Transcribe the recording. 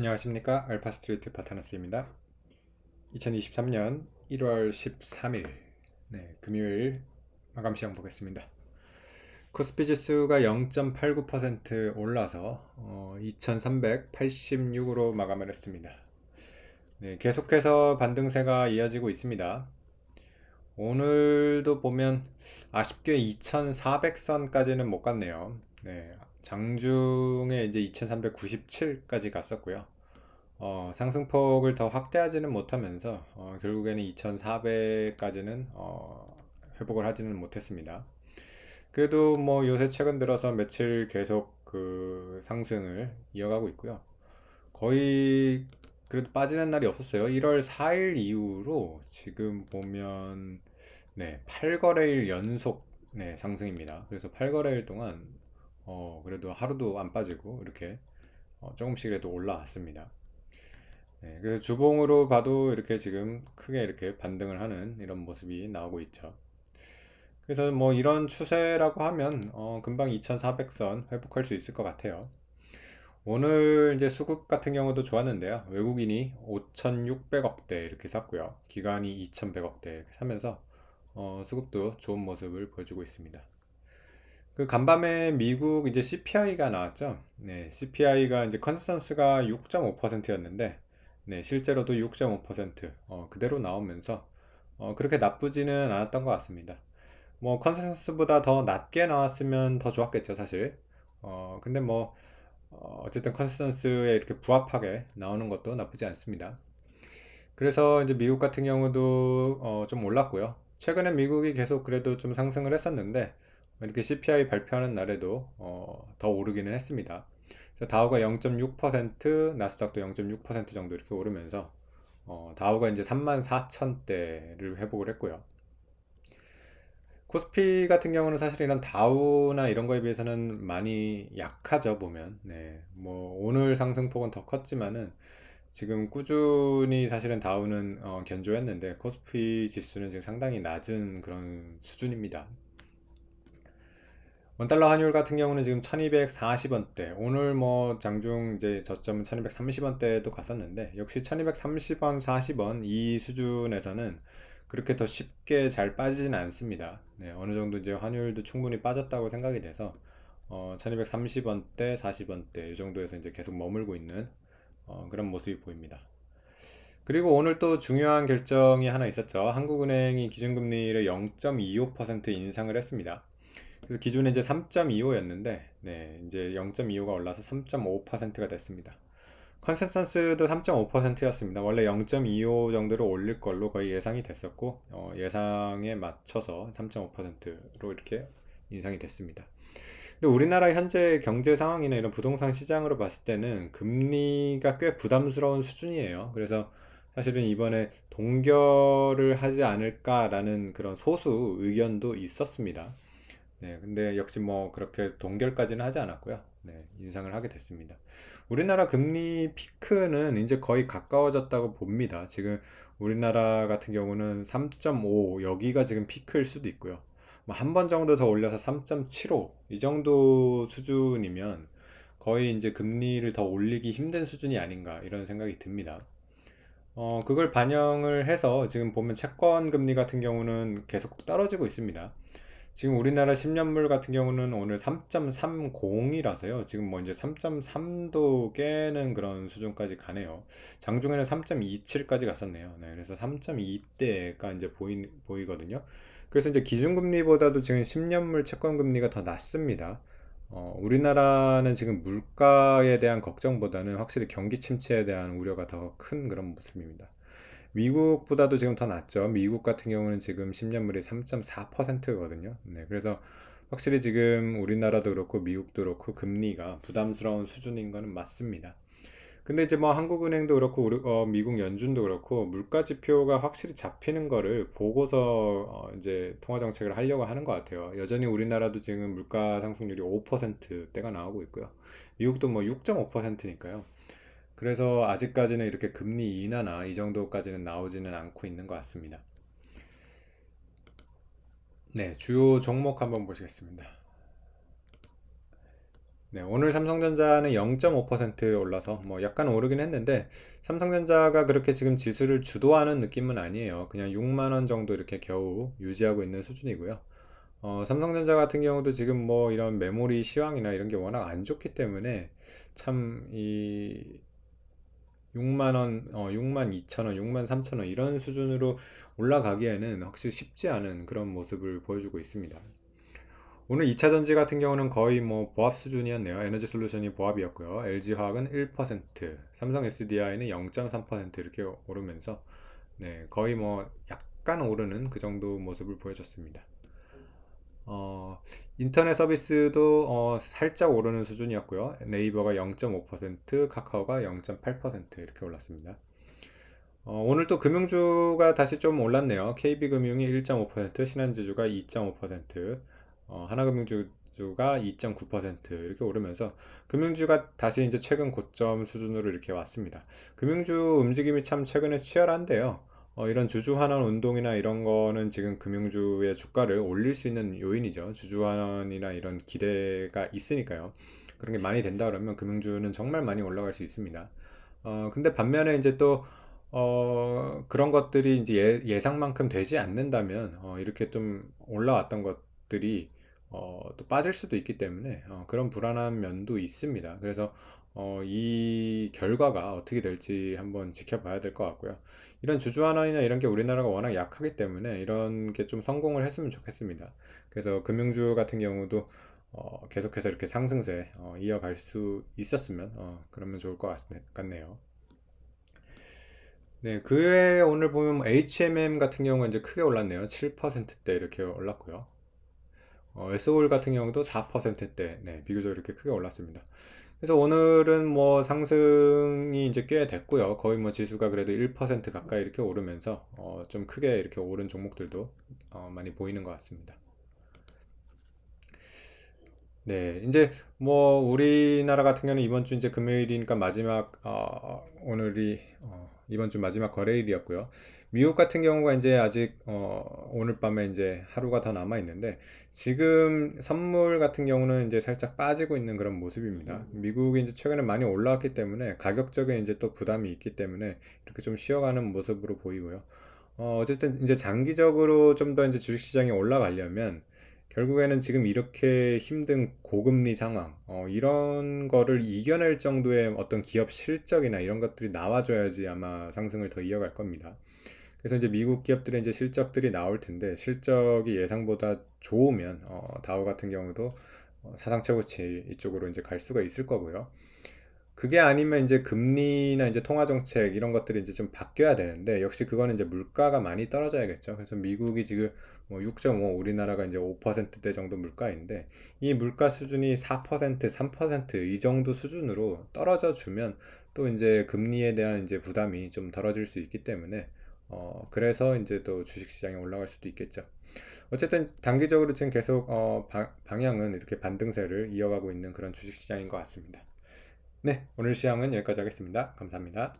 안녕하십니까, 알파스트리트 파트너스입니다. 2023년 1월 13일 금요일 마감 시장 보겠습니다. 코스피 지수가 0.89% 올라서 2386으로 마감을 했습니다. 계속해서 반등세가 이어지고 있습니다. 오늘도 보면 아쉽게 2400선까지는 못 갔네요. 장중에 이제 2397까지 갔었고요. 상승폭을 더 확대하지는 못하면서 결국에는 2400까지는 회복을 하지는 못했습니다. 그래도 뭐 요새 최근 들어서 며칠 계속 그 상승을 이어가고 있고요. 거의 그래도 빠지는 날이 없었어요. 1월 4일 이후로 지금 보면 8거래일 연속 상승입니다. 그래서 8거래일 동안 그래도 하루도 안 빠지고 이렇게 조금씩이라도 올라왔습니다. 그래서 주봉으로 봐도 이렇게 지금 크게 이렇게 반등을 하는 이런 모습이 나오고 있죠. 그래서 뭐 이런 추세라고 하면 금방 2400선 회복할 수 있을 것 같아요. 오늘 이제 수급 같은 경우도 좋았는데요. 외국인이 5600억대 이렇게 샀고요. 기관이 2100억대 이렇게 사면서 수급도 좋은 모습을 보여주고 있습니다. 그 간밤에 미국 이제 CPI가 나왔죠. CPI가 이제 컨센서스가 6.5%였는데, 실제로도 6.5% 그대로 나오면서 그렇게 나쁘지는 않았던 것 같습니다. 뭐 컨센서스보다 더 낮게 나왔으면 더 좋았겠죠, 사실. 근데 뭐 어쨌든 컨센서스에 이렇게 부합하게 나오는 것도 나쁘지 않습니다. 그래서 이제 미국 같은 경우도 좀 올랐고요. 최근에 미국이 계속 그래도 좀 상승을 했었는데 이렇게 CPI 발표하는 날에도 더 오르기는 했습니다. 그래서 다우가 0.6%, 나스닥도 0.6% 정도 이렇게 오르면서 다우가 이제 34,000대를 회복을 했고요. 코스피 같은 경우는 사실 이런 다우나 이런 거에 비해서는 많이 약하죠, 보면. 뭐 오늘 상승폭은 더 컸지만은 지금 꾸준히 사실은 다우는 견조했는데 코스피 지수는 지금 상당히 낮은 그런 수준입니다. 원달러 환율 같은 경우는 지금 1240원대, 오늘 뭐 장중 이제 저점은 1230원대도 갔었는데 역시 1230원, 40원 이 수준에서는 그렇게 더 쉽게 잘 빠지진 않습니다. 어느 정도 이제 환율도 충분히 빠졌다고 생각이 돼서 1230원대, 40원대 이 정도에서 이제 계속 머물고 있는 그런 모습이 보입니다. 그리고 오늘 또 중요한 결정이 하나 있었죠. 한국은행이 기준금리를 0.25% 인상을 했습니다. 그래서 기존에 이제 3.25였는데, 이제 0.25가 올라서 3.5%가 됐습니다. 컨센서스도 3.5%였습니다. 원래 0.25 정도로 올릴 걸로 거의 예상이 됐었고, 예상에 맞춰서 3.5%로 이렇게 인상이 됐습니다. 근데 우리나라 현재 경제 상황이나 이런 부동산 시장으로 봤을 때는 금리가 꽤 부담스러운 수준이에요. 그래서 사실은 이번에 동결을 하지 않을까라는 그런 소수 의견도 있었습니다. 근데 역시 뭐 그렇게 동결까지는 하지 않았고요. 인상을 하게 됐습니다. 우리나라 금리 피크는 이제 거의 가까워졌다고 봅니다. 지금 우리나라 같은 경우는 3.5 여기가 지금 피크일 수도 있고요. 뭐 한 번 정도 더 올려서 3.75 이 정도 수준이면 거의 이제 금리를 더 올리기 힘든 수준이 아닌가 이런 생각이 듭니다. 그걸 반영을 해서 지금 보면 채권 금리 같은 경우는 계속 떨어지고 있습니다. 지금 우리나라 10년물 같은 경우는 오늘 3.30이라서요. 지금 뭐 이제 3.3도 깨는 그런 수준까지 가네요. 장중에는 3.27까지 갔었네요. 그래서 3.2대가 이제 보이거든요. 그래서 이제 기준금리보다도 지금 10년물 채권금리가 더 낮습니다. 우리나라는 지금 물가에 대한 걱정보다는 확실히 경기 침체에 대한 우려가 더 큰 그런 모습입니다. 미국보다도 지금 더 낮죠. 미국 같은 경우는 지금 10년물이 3.4%거든요. 그래서 확실히 지금 우리나라도 그렇고 미국도 그렇고 금리가 부담스러운 수준인 거는 맞습니다. 근데 이제 뭐 한국은행도 그렇고 미국 연준도 그렇고 물가 지표가 확실히 잡히는 거를 보고서 이제 통화 정책을 하려고 하는 것 같아요. 여전히 우리나라도 지금 물가 상승률이 5%대가 나오고 있고요. 미국도 뭐 6.5%니까요. 그래서 아직까지는 이렇게 금리 인하나 이 정도까지는 나오지는 않고 있는 것 같습니다. 주요 종목 한번 보시겠습니다. 네, 오늘 삼성전자는 0.5% 올라서 뭐 약간 오르긴 했는데 삼성전자가 그렇게 지금 지수를 주도하는 느낌은 아니에요. 그냥 6만 원 정도 이렇게 겨우 유지하고 있는 수준이고요. 삼성전자 같은 경우도 지금 뭐 이런 메모리 시황이나 이런 게 워낙 안 좋기 때문에 참 이 6만 원, 6만 2천 원, 6만 3천 원 이런 수준으로 올라가기에는 확실히 쉽지 않은 그런 모습을 보여주고 있습니다. 오늘 2차 전지 같은 경우는 거의 뭐 보합 수준이었네요. 에너지 솔루션이 보합이었고요. LG화학은 1%, 삼성 SDI는 0.3% 이렇게 오르면서 네, 거의 뭐 약간 오르는 그 정도 모습을 보여줬습니다. 어, 인터넷 서비스도 살짝 오르는 수준이었고요. 네이버가 0.5%, 카카오가 0.8% 이렇게 올랐습니다. 오늘 또 금융주가 다시 좀 올랐네요. KB금융이 1.5%, 신한지주가 2.5%, 하나금융주가 2.9% 이렇게 오르면서 금융주가 다시 이제 최근 고점 수준으로 이렇게 왔습니다. 금융주 움직임이 참 최근에 치열한데요. 이런 주주환원 운동이나 이런 거는 지금 금융주의 주가를 올릴 수 있는 요인이죠. 주주환원이나 이런 기대가 있으니까요. 그런 게 많이 된다 그러면 금융주는 정말 많이 올라갈 수 있습니다. 근데 반면에 이제 또 그런 것들이 이제 예상만큼 되지 않는다면, 이렇게 좀 올라왔던 것들이, 또 빠질 수도 있기 때문에, 그런 불안한 면도 있습니다. 그래서, 이 결과가 어떻게 될지 한번 지켜봐야 될 것 같고요. 이런 주주환원이나 이런 게 우리나라가 워낙 약하기 때문에 이런 게 좀 성공을 했으면 좋겠습니다. 그래서 금융주 같은 경우도, 계속해서 이렇게 상승세, 이어갈 수 있었으면, 그러면 좋을 것 같네요. 네, 그 외에 오늘 보면 뭐 HMM 같은 경우가 이제 크게 올랐네요. 7%대 이렇게 올랐고요. SOL 같은 경우도 4%대, 네, 비교적 이렇게 크게 올랐습니다. 그래서 오늘은 뭐 상승이 이제 꽤 됐고요. 거의 뭐 지수가 그래도 1% 가까이 이렇게 오르면서 좀 크게 이렇게 오른 종목들도 많이 보이는 것 같습니다. 네, 이제 뭐 우리나라 같은 경우는 이번 주 이제 금요일이니까 마지막 오늘이 이번 주 마지막 거래일이었고요. 미국 같은 경우가 이제 아직 오늘 밤에 이제 하루가 더 남아 있는데 지금 선물 같은 경우는 이제 살짝 빠지고 있는 그런 모습입니다. 미국이 이제 최근에 많이 올라왔기 때문에 가격적인 이제 또 부담이 있기 때문에 이렇게 좀 쉬어가는 모습으로 보이고요. 어쨌든 이제 장기적으로 좀 더 이제 주식시장이 올라가려면 결국에는 지금 이렇게 힘든 고금리 상황, 이런 거를 이겨낼 정도의 어떤 기업 실적이나 이런 것들이 나와줘야지 아마 상승을 더 이어갈 겁니다. 그래서 이제 미국 기업들의 이제 실적들이 나올 텐데 실적이 예상보다 좋으면 다우 같은 경우도 사상 최고치 이쪽으로 이제 갈 수가 있을 거고요. 그게 아니면 이제 금리나 이제 통화 정책 이런 것들이 이제 좀 바뀌어야 되는데 역시 그거는 이제 물가가 많이 떨어져야겠죠. 그래서 미국이 지금 뭐 6.5, 우리나라가 이제 5%대 정도 물가인데 이 물가 수준이 4%, 3%이 정도 수준으로 떨어져 주면 또 이제 금리에 대한 이제 부담이 좀 덜어질 수 있기 때문에 그래서 이제 또 주식 시장이 올라갈 수도 있겠죠. 어쨌든 단기적으로 지금 계속 방향은 이렇게 반등세를 이어가고 있는 그런 주식 시장인 것 같습니다. 네, 오늘 시황은 여기까지 하겠습니다. 감사합니다.